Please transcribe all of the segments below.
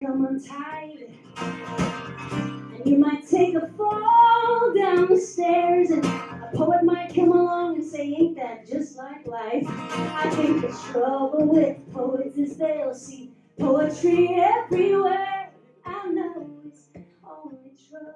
come untied, and you might take a fall down the stairs, and a poet might come along and say, ain't that just like life? I think the trouble with poets is they'll see poetry everywhere. I know it's only trouble.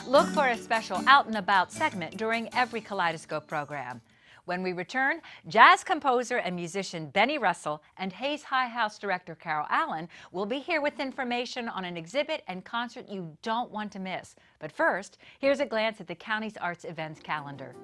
Look for a special Out and About segment during every Kaleidoscope program. When we return, jazz composer and musician Benny Russell and Hayes High House director Carol Allen will be here with information on an exhibit and concert you don't want to miss. But first, here's a glance at the county's arts events calendar.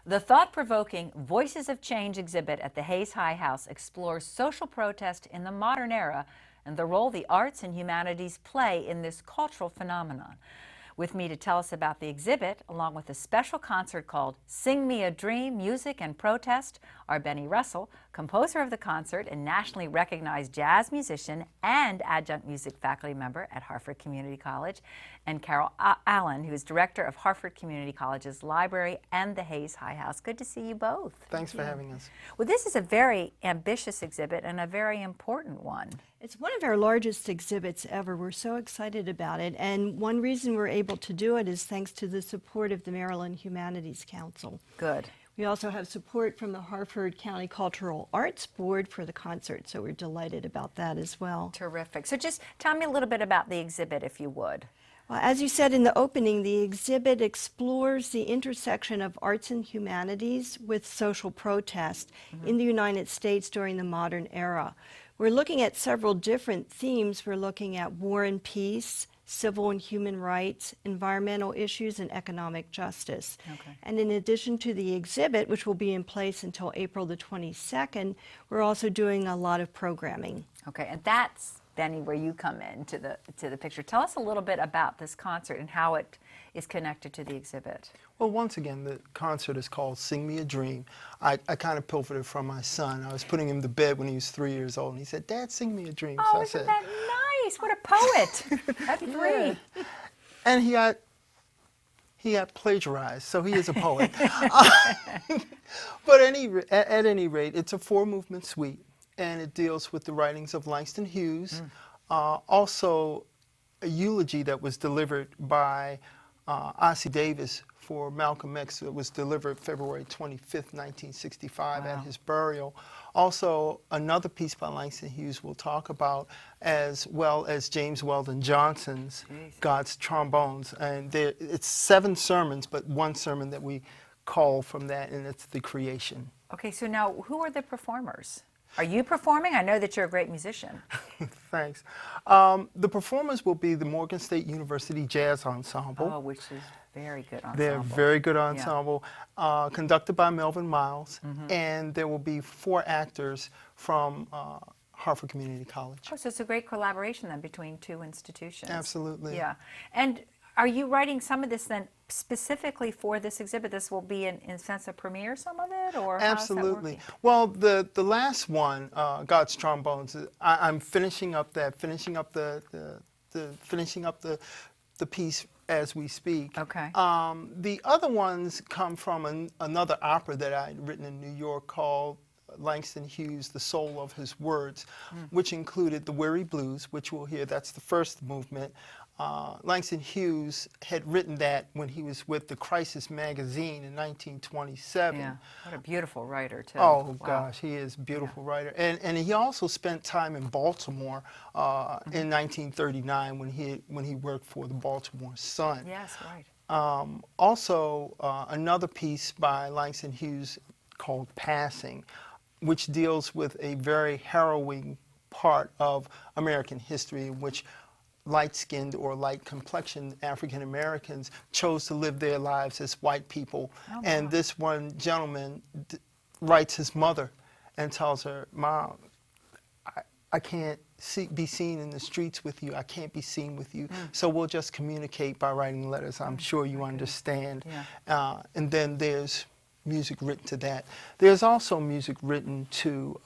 The thought-provoking Voices of Change exhibit at the Hayes High House explores social protest in the modern era and the role the arts and humanities play in this cultural phenomenon. With me to tell us about the exhibit, along with a special concert called Sing Me a Dream, Music and Protest, are Benny Russell, composer of the concert and nationally recognized jazz musician and adjunct music faculty member at Harford Community College, and Carol Allen, who is director of Harford Community College's library and the Hayes High House. Good to see you both. Thanks for having us. Well, this is a very ambitious exhibit and a very important one. It's one of our largest exhibits ever. We're so excited about it. And one reason we're able to do it is thanks to the support of the Maryland Humanities Council. Good. We also have support from the Harford County Cultural Arts Board for the concert, so we're delighted about that as well. Terrific. So just tell me a little bit about the exhibit, if you would. Well, as you said in the opening, the exhibit explores the intersection of arts and humanities with social protest in the United States during the modern era. We're looking at several different themes. We're looking at war and peace, civil and human rights, environmental issues, and economic justice. Okay. And in addition to the exhibit, which will be in place until April the 22nd, we're also doing a lot of programming. Okay, and that's, Benny, where you come in to the picture. Tell us a little bit about this concert and how it is connected to the exhibit. Well, once again, the concert is called Sing Me a Dream. I kind of pilfered it from my son. I was putting him to bed when he was 3 years old, and he said, "Dad, sing me a dream." Oh, So I isn't said, that nice? What a poet at 3. Yeah. And he got plagiarized, so he is a poet. But at any rate, it's a 4-movement suite, and it deals with the writings of Langston Hughes, also a eulogy that was delivered by Ossie Davis for Malcolm X. It was delivered February 25th, 1965 at his burial. Also, another piece by Langston Hughes we'll talk about, as well as James Weldon Johnson's God's Trombones. And it's 7 sermons, but one sermon that we call from that, and it's The Creation. Okay, so now who are the performers? Are you performing? I know that you're a great musician. Thanks. The performers will be the Morgan State University Jazz Ensemble. Oh, which is very good ensemble. They're a very good ensemble, conducted by Melvin Miles, and there will be 4 actors from Harford Community College. Oh, so it's a great collaboration then between 2 institutions. Absolutely. Yeah. And Are you writing some of this then specifically for this exhibit? This will be in a sense a premiere, some of it, or how's that Absolutely. working? Well, the last one, God's Trombones, I'm finishing up that, finishing up the piece as we speak. Okay. The other ones come from another opera that I'd written in New York called Langston Hughes, The Soul of His Words, which included the Weary Blues, which we'll hear. That's the first movement. Langston Hughes had written that when he was with the Crisis magazine in 1927. Yeah, what a beautiful writer, too. Oh, Wow. gosh, he is a beautiful writer. And he also spent time in Baltimore in 1939 when he worked for the Baltimore Sun. Yes, right. Also, another piece by Langston Hughes called Passing, which deals with a very harrowing part of American history in which light-skinned or light-complexioned African Americans chose to live their lives as white people. Oh, and wow. this one gentleman writes his mother and tells her, "Mom, I can't be seen in the streets with you. I can't be seen with you. So we'll just communicate by writing letters. I'm sure you understand." Yeah. And then there's music written to that. There's also music written to,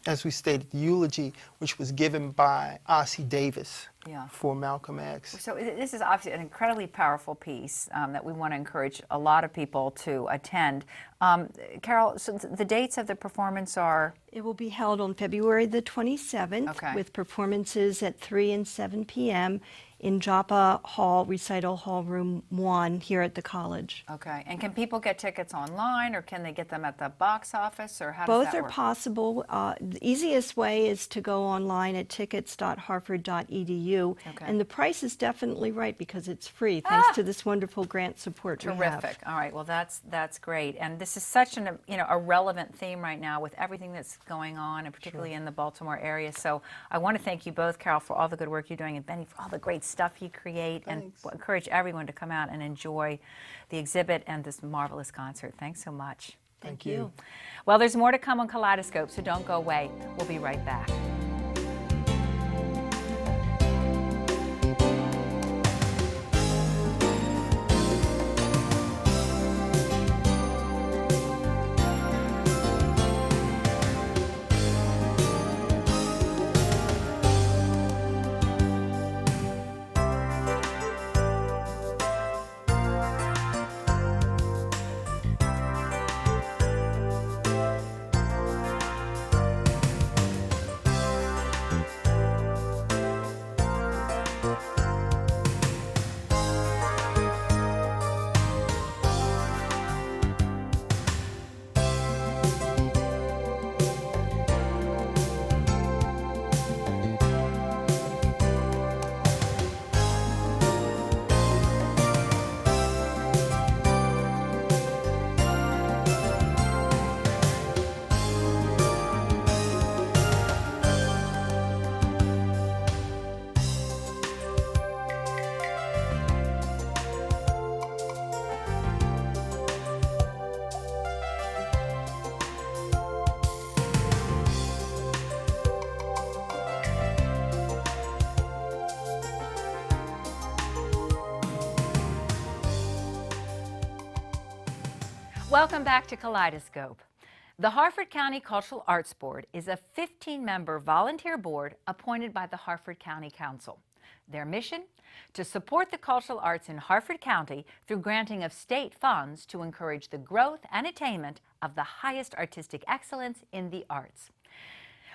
as we stated, the eulogy, which was given by Ossie Davis Yeah. for Malcolm X. So this is obviously an incredibly powerful piece that we want to encourage a lot of people to attend. Carol, so the dates of the performance are? It will be held on February the 27th Okay. with performances at 3 and 7 p.m. in Joppa Hall, Recital Hall Room 1 here at the college. Okay, and can people get tickets online, or can they get them at the box office, or how does Both that are work? possible. The easiest way is to go online at tickets.harvard.edu. Okay. And the price is definitely right because it's free, thanks to this wonderful grant support we have. Terrific. All right. Well, that's great. And this is such an a relevant theme right now with everything that's going on, and particularly in the Baltimore area. So I want to thank you both, Carol, for all the good work you're doing, and Benny for all the great stuff you create. Thanks. And encourage everyone to come out and enjoy the exhibit and this marvelous concert. Thanks so much. Thank you. Well, there's more to come on Kaleidoscope, so don't go away. We'll be right back. Welcome back to Kaleidoscope. The Harford County Cultural Arts Board is a 15-member volunteer board appointed by the Harford County Council. Their mission? To support the cultural arts in Harford County through granting of state funds to encourage the growth and attainment of the highest artistic excellence in the arts.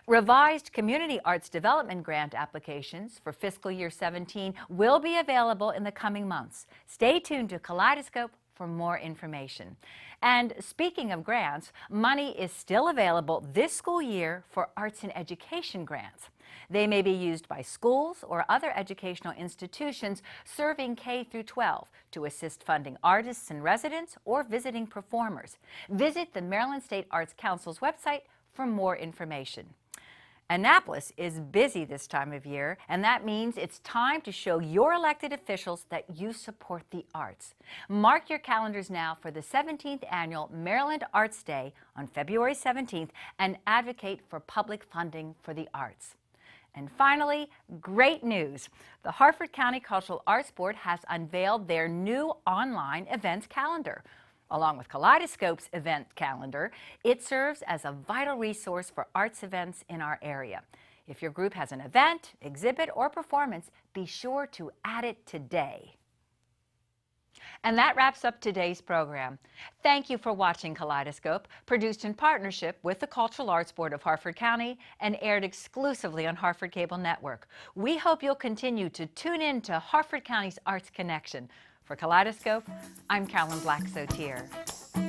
Revised Community Arts Development Grant applications for fiscal year 17 will be available in the coming months. Stay tuned to Kaleidoscope for more information. And speaking of grants, money is still available this school year for arts and education grants. They may be used by schools or other educational institutions serving K through 12 to assist funding artists and residents or visiting performers. Visit the Maryland State Arts Council's website for more information. Annapolis is busy this time of year, and that means it's time to show your elected officials that you support the arts. Mark your calendars now for the 17th Annual Maryland Arts Day on February 17th and advocate for public funding for the arts. And finally, great news. The Harford County Cultural Arts Board has unveiled their new online events calendar. Along with Kaleidoscope's event calendar, it serves as a vital resource for arts events in our area. If your group has an event, exhibit, or performance, be sure to add it today. And that wraps up today's program. Thank you for watching Kaleidoscope, produced in partnership with the Cultural Arts Board of Harford County and aired exclusively on Harford Cable Network. We hope you'll continue to tune in to Harford County's Arts Connection. For Kaleidoscope, I'm Carolyn Black-Sotier.